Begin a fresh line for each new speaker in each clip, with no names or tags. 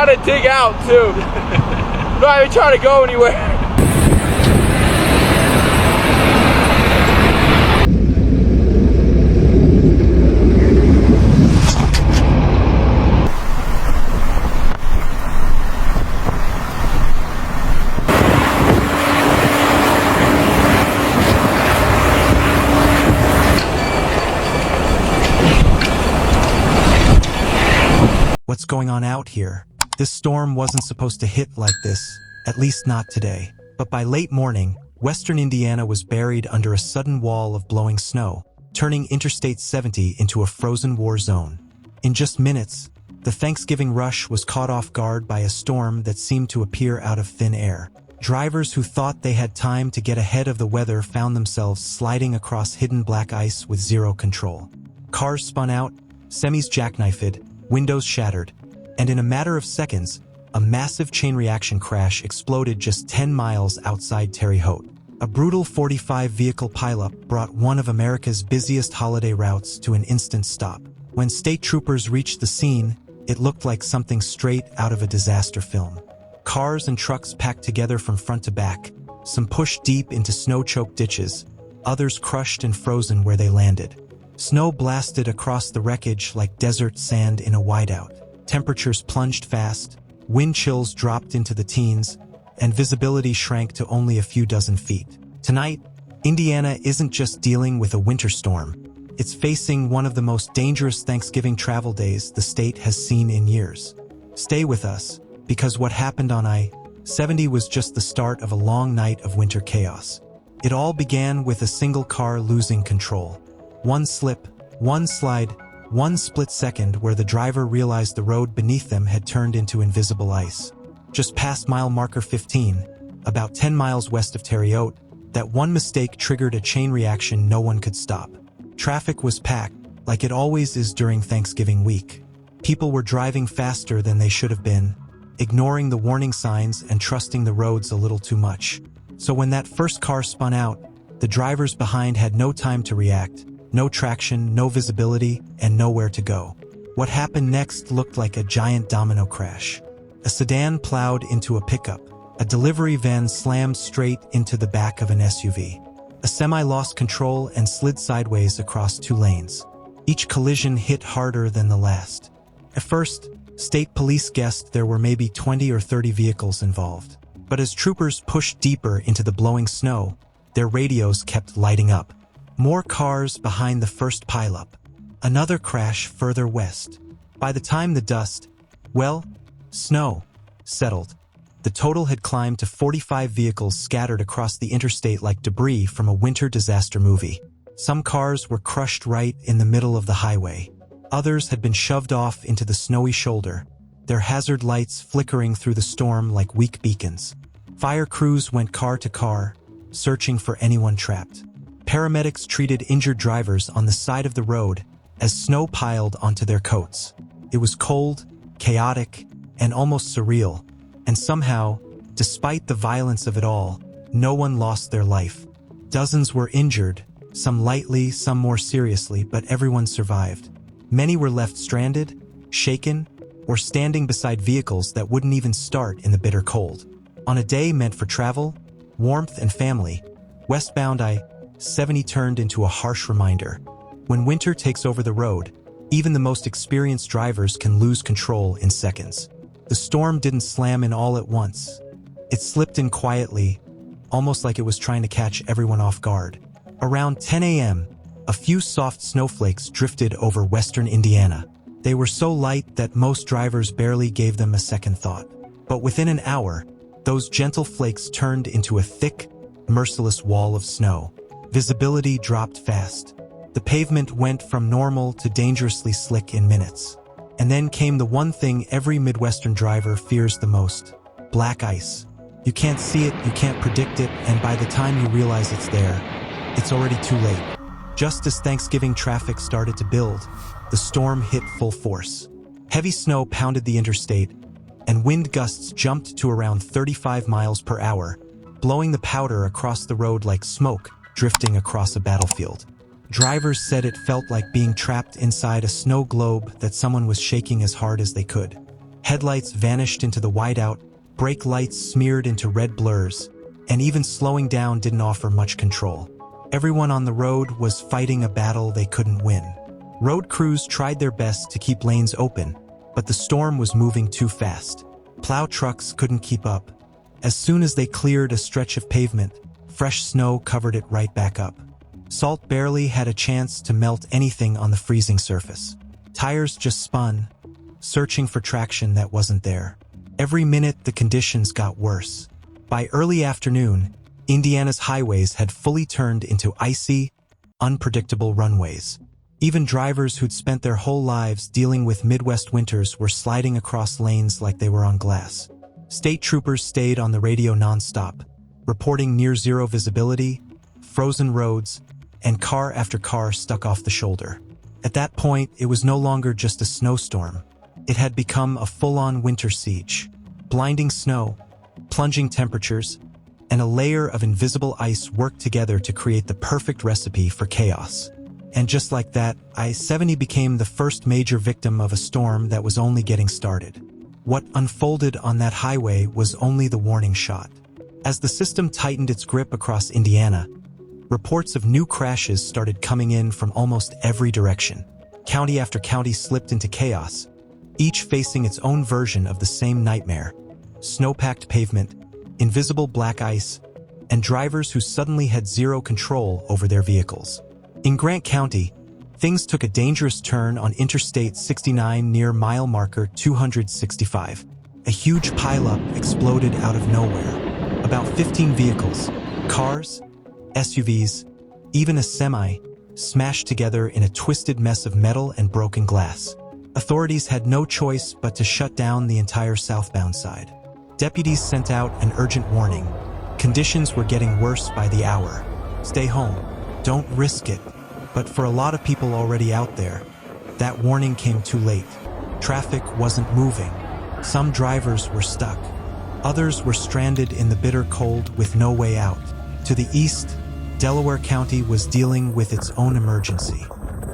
trying to dig out too. I'm not even trying to go anywhere.
What's going on out here? This storm wasn't supposed to hit like this, at least not today. But by late morning, western Indiana was buried under a sudden wall of blowing snow, turning Interstate 70 into a frozen war zone. In just minutes, the Thanksgiving rush was caught off guard by a storm that seemed to appear out of thin air. Drivers who thought they had time to get ahead of the weather found themselves sliding across hidden black ice with zero control. Cars spun out, semis jackknifed, windows shattered, and in a matter of seconds, a massive chain reaction crash exploded just 10 miles outside Terre Haute. A brutal 45-vehicle pileup brought one of America's busiest holiday routes to an instant stop. When state troopers reached the scene, it looked like something straight out of a disaster film. Cars and trucks packed together from front to back, some pushed deep into snow-choked ditches, others crushed and frozen where they landed. Snow blasted across the wreckage like desert sand in a whiteout. Temperatures plunged fast, wind chills dropped into the teens, and visibility shrank to only a few dozen feet. Tonight, Indiana isn't just dealing with a winter storm. It's facing one of the most dangerous Thanksgiving travel days the state has seen in years. Stay with us, because what happened on I-70 was just the start of a long night of winter chaos. It all began with a single car losing control. One slip, one slide, one split second where the driver realized the road beneath them had turned into invisible ice. Just past mile marker 15, about 10 miles west of Terre Haute, that one mistake triggered a chain reaction no one could stop. Traffic was packed, like it always is during Thanksgiving week. People were driving faster than they should have been, ignoring the warning signs and trusting the roads a little too much. So when that first car spun out, the drivers behind had no time to react. No traction, no visibility, and nowhere to go. What happened next looked like a giant domino crash. A sedan plowed into a pickup. A delivery van slammed straight into the back of an SUV. A semi lost control and slid sideways across two lanes. Each collision hit harder than the last. At first, state police guessed there were maybe 20 or 30 vehicles involved. But as troopers pushed deeper into the blowing snow, their radios kept lighting up. More cars behind the first pileup. Another crash further west. By the time the dust, snow, settled, the total had climbed to 45 vehicles scattered across the interstate like debris from a winter disaster movie. Some cars were crushed right in the middle of the highway. Others had been shoved off into the snowy shoulder, their hazard lights flickering through the storm like weak beacons. Fire crews went car to car, searching for anyone trapped. Paramedics treated injured drivers on the side of the road as snow piled onto their coats. It was cold, chaotic, and almost surreal, and somehow, despite the violence of it all, no one lost their life. Dozens were injured, some lightly, some more seriously, but everyone survived. Many were left stranded, shaken, or standing beside vehicles that wouldn't even start in the bitter cold. On a day meant for travel, warmth, and family, westbound I-70 turned into a harsh reminder. When winter takes over the road, even the most experienced drivers can lose control in seconds. The storm didn't slam in all at once. It slipped in quietly, almost like it was trying to catch everyone off guard. Around 10 a.m., a few soft snowflakes drifted over western Indiana. They were so light that most drivers barely gave them a second thought. But within an hour, those gentle flakes turned into a thick, merciless wall of snow. Visibility dropped fast. The pavement went from normal to dangerously slick in minutes. And then came the one thing every Midwestern driver fears the most: black ice. You can't see it, you can't predict it, and by the time you realize it's there, it's already too late. Just as Thanksgiving traffic started to build, the storm hit full force. Heavy snow pounded the interstate, and wind gusts jumped to around 35 miles per hour, blowing the powder across the road like smoke drifting across a battlefield. Drivers said it felt like being trapped inside a snow globe that someone was shaking as hard as they could. Headlights vanished into the whiteout, brake lights smeared into red blurs, and even slowing down didn't offer much control. Everyone on the road was fighting a battle they couldn't win. Road crews tried their best to keep lanes open, but the storm was moving too fast. Plow trucks couldn't keep up. As soon as they cleared a stretch of pavement, fresh snow covered it right back up. Salt barely had a chance to melt anything on the freezing surface. Tires just spun, searching for traction that wasn't there. Every minute, the conditions got worse. By early afternoon, Indiana's highways had fully turned into icy, unpredictable runways. Even drivers who'd spent their whole lives dealing with Midwest winters were sliding across lanes like they were on glass. State troopers stayed on the radio nonstop, reporting near-zero visibility, frozen roads, and car after car stuck off the shoulder. At that point, it was no longer just a snowstorm. It had become a full-on winter siege. Blinding snow, plunging temperatures, and a layer of invisible ice worked together to create the perfect recipe for chaos. And just like that, I-70 became the first major victim of a storm that was only getting started. What unfolded on that highway was only the warning shot. As the system tightened its grip across Indiana, reports of new crashes started coming in from almost every direction. County after county slipped into chaos, each facing its own version of the same nightmare. Snow-packed pavement, invisible black ice, and drivers who suddenly had zero control over their vehicles. In Grant County, things took a dangerous turn on Interstate 69 near mile marker 265. A huge pileup exploded out of nowhere. About 15 vehicles, cars, SUVs, even a semi, smashed together in a twisted mess of metal and broken glass. Authorities had no choice but to shut down the entire southbound side. Deputies sent out an urgent warning. Conditions were getting worse by the hour. Stay home. Don't risk it. But for a lot of people already out there, that warning came too late. Traffic wasn't moving. Some drivers were stuck. Others were stranded in the bitter cold with no way out. To the east, Delaware County was dealing with its own emergency.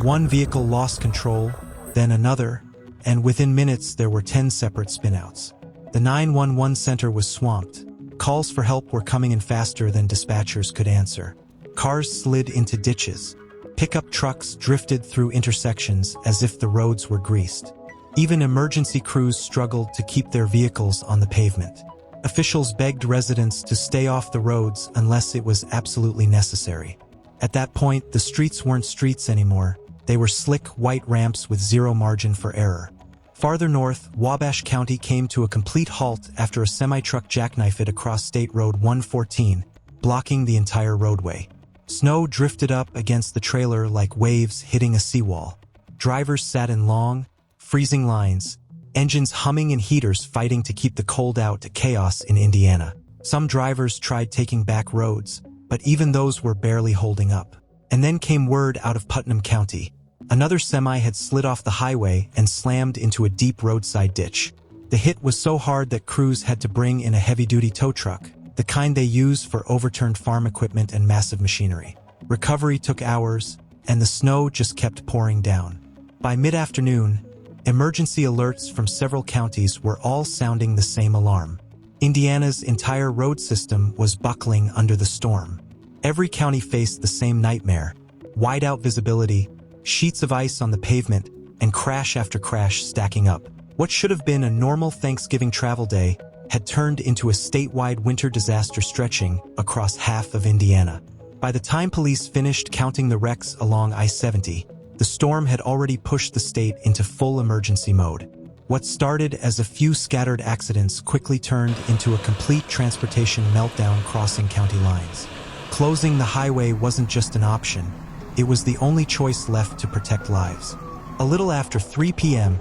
One vehicle lost control, then another, and within minutes there were 10 separate spinouts. The 911 center was swamped. Calls for help were coming in faster than dispatchers could answer. Cars slid into ditches. Pickup trucks drifted through intersections as if the roads were greased. Even emergency crews struggled to keep their vehicles on the pavement. Officials begged residents to stay off the roads unless it was absolutely necessary. At that point, the streets weren't streets anymore. They were slick, white ramps with zero margin for error. Farther north, Wabash County came to a complete halt after a semi-truck jackknifed it across State Road 114, blocking the entire roadway. Snow drifted up against the trailer like waves hitting a seawall. Drivers sat in long, freezing lines, engines humming and heaters fighting to keep the cold out to chaos in Indiana. Some drivers tried taking back roads, but even those were barely holding up. And then came word out of Putnam County. Another semi had slid off the highway and slammed into a deep roadside ditch. The hit was so hard that crews had to bring in a heavy-duty tow truck, the kind they use for overturned farm equipment and massive machinery. Recovery took hours, and the snow just kept pouring down. By mid-afternoon, emergency alerts from several counties were all sounding the same alarm. Indiana's entire road system was buckling under the storm. Every county faced the same nightmare: wide-out visibility, sheets of ice on the pavement, and crash after crash stacking up. What should have been a normal Thanksgiving travel day had turned into a statewide winter disaster stretching across half of Indiana. By the time police finished counting the wrecks along I-70, the storm had already pushed the state into full emergency mode. What started as a few scattered accidents quickly turned into a complete transportation meltdown crossing county lines. Closing the highway wasn't just an option, it was the only choice left to protect lives. A little after 3 p.m.,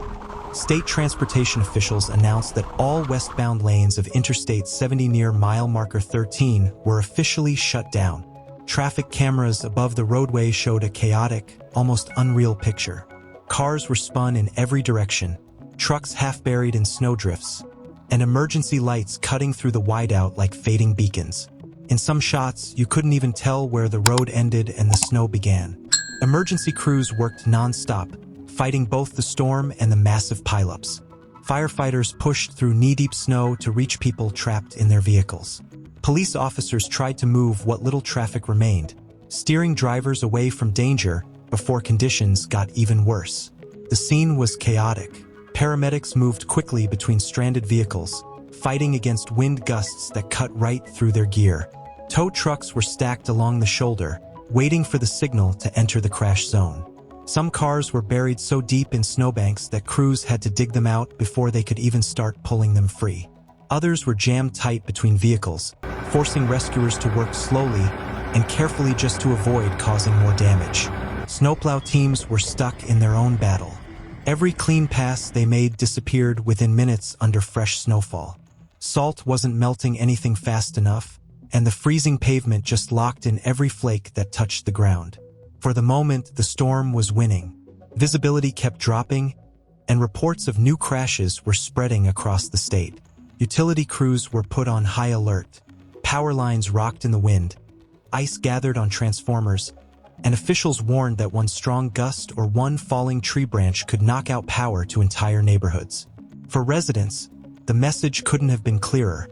state transportation officials announced that all westbound lanes of Interstate 70 near mile marker 13 were officially shut down. Traffic cameras above the roadway showed a chaotic, almost unreal picture. Cars were spun in every direction, trucks half buried in snowdrifts, and emergency lights cutting through the whiteout like fading beacons. In some shots, you couldn't even tell where the road ended and the snow began. Emergency crews worked non-stop, fighting both the storm and the massive pileups. Firefighters pushed through knee-deep snow to reach people trapped in their vehicles. Police officers tried to move what little traffic remained, steering drivers away from danger before conditions got even worse. The scene was chaotic. Paramedics moved quickly between stranded vehicles, fighting against wind gusts that cut right through their gear. Tow trucks were stacked along the shoulder, waiting for the signal to enter the crash zone. Some cars were buried so deep in snowbanks that crews had to dig them out before they could even start pulling them free. Others were jammed tight between vehicles, forcing rescuers to work slowly and carefully just to avoid causing more damage. Snowplow teams were stuck in their own battle. Every clean pass they made disappeared within minutes under fresh snowfall. Salt wasn't melting anything fast enough, and the freezing pavement just locked in every flake that touched the ground. For the moment, the storm was winning. Visibility kept dropping, and reports of new crashes were spreading across the state. Utility crews were put on high alert. Power lines rocked in the wind. Ice gathered on transformers, and officials warned that one strong gust or one falling tree branch could knock out power to entire neighborhoods. For residents, the message couldn't have been clearer.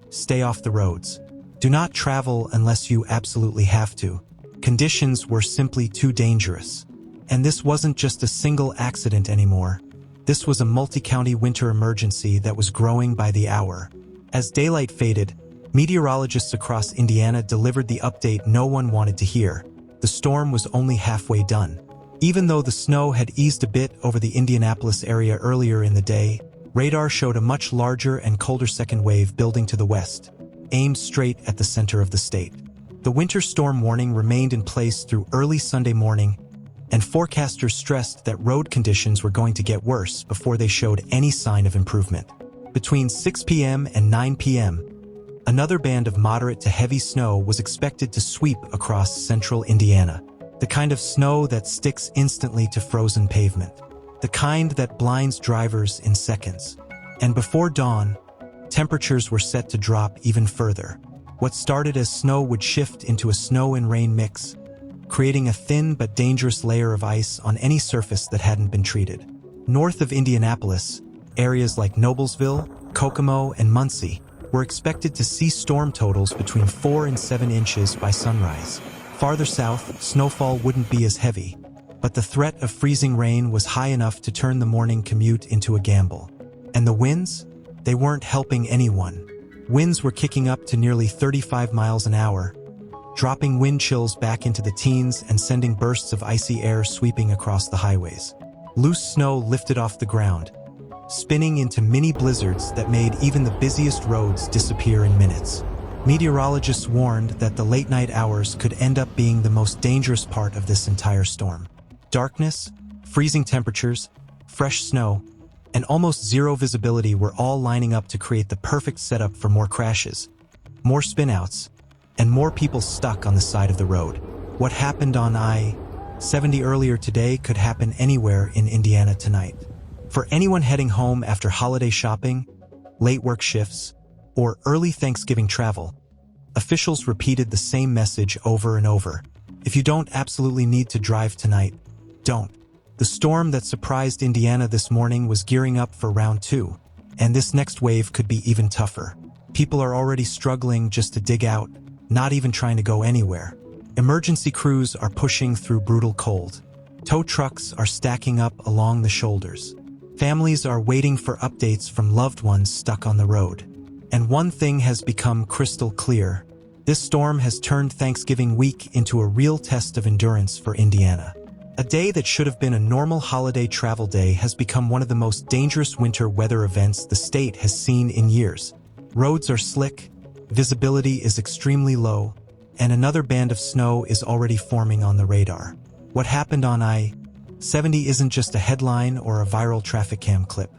Stay off the roads. Do not travel unless you absolutely have to. Conditions were simply too dangerous. And this wasn't just a single accident anymore. This was a multi-county winter emergency that was growing by the hour. As daylight faded, meteorologists across Indiana delivered the update no one wanted to hear. The storm was only halfway done. Even though the snow had eased a bit over the Indianapolis area earlier in the day, radar showed a much larger and colder second wave building to the west, aimed straight at the center of the state. The winter storm warning remained in place through early Sunday morning, and forecasters stressed that road conditions were going to get worse before they showed any sign of improvement. Between 6 p.m. and 9 p.m., another band of moderate to heavy snow was expected to sweep across central Indiana, the kind of snow that sticks instantly to frozen pavement, the kind that blinds drivers in seconds. And before dawn, temperatures were set to drop even further. What started as snow would shift into a snow and rain mix, creating a thin but dangerous layer of ice on any surface that hadn't been treated. North of Indianapolis, areas like Noblesville, Kokomo, and Muncie were expected to see storm totals between 4 and 7 inches by sunrise. Farther south, snowfall wouldn't be as heavy, but the threat of freezing rain was high enough to turn the morning commute into a gamble. And the winds? They weren't helping anyone. Winds were kicking up to nearly 35 miles an hour, dropping wind chills back into the teens and sending bursts of icy air sweeping across the highways. Loose snow lifted off the ground, spinning into mini blizzards that made even the busiest roads disappear in minutes. Meteorologists warned that the late-night hours could end up being the most dangerous part of this entire storm. Darkness, freezing temperatures, fresh snow, and almost zero visibility were all lining up to create the perfect setup for more crashes, more spinouts, and more people stuck on the side of the road. What happened on I-70 earlier today could happen anywhere in Indiana tonight. For anyone heading home after holiday shopping, late work shifts, or early Thanksgiving travel, officials repeated the same message over and over. If you don't absolutely need to drive tonight, don't. The storm that surprised Indiana this morning was gearing up for round 2, and this next wave could be even tougher. People are already struggling just to dig out, not even trying to go anywhere. Emergency crews are pushing through brutal cold. Tow trucks are stacking up along the shoulders. Families are waiting for updates from loved ones stuck on the road. And one thing has become crystal clear. This storm has turned Thanksgiving week into a real test of endurance for Indiana. A day that should have been a normal holiday travel day has become one of the most dangerous winter weather events the state has seen in years. Roads are slick, visibility is extremely low, and another band of snow is already forming on the radar. What happened on I-70 isn't just a headline or a viral traffic cam clip.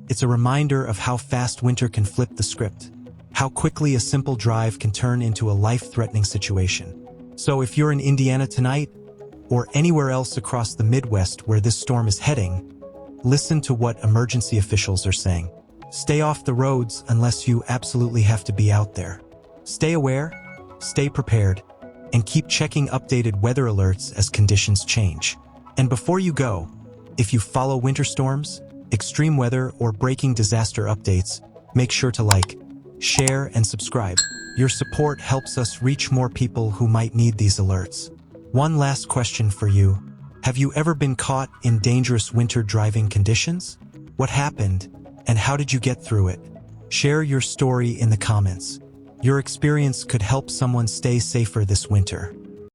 It's a reminder of how fast winter can flip the script, how quickly a simple drive can turn into a life-threatening situation. So if you're in Indiana tonight, or anywhere else across the Midwest where this storm is heading, listen to what emergency officials are saying. Stay off the roads unless you absolutely have to be out there. Stay aware, stay prepared, and keep checking updated weather alerts as conditions change. And before you go, if you follow winter storms, extreme weather, or breaking disaster updates, make sure to like, share, and subscribe. Your support helps us reach more people who might need these alerts. One last question for you. Have you ever been caught in dangerous winter driving conditions? What happened, and how did you get through it? Share your story in the comments. Your experience could help someone stay safer this winter.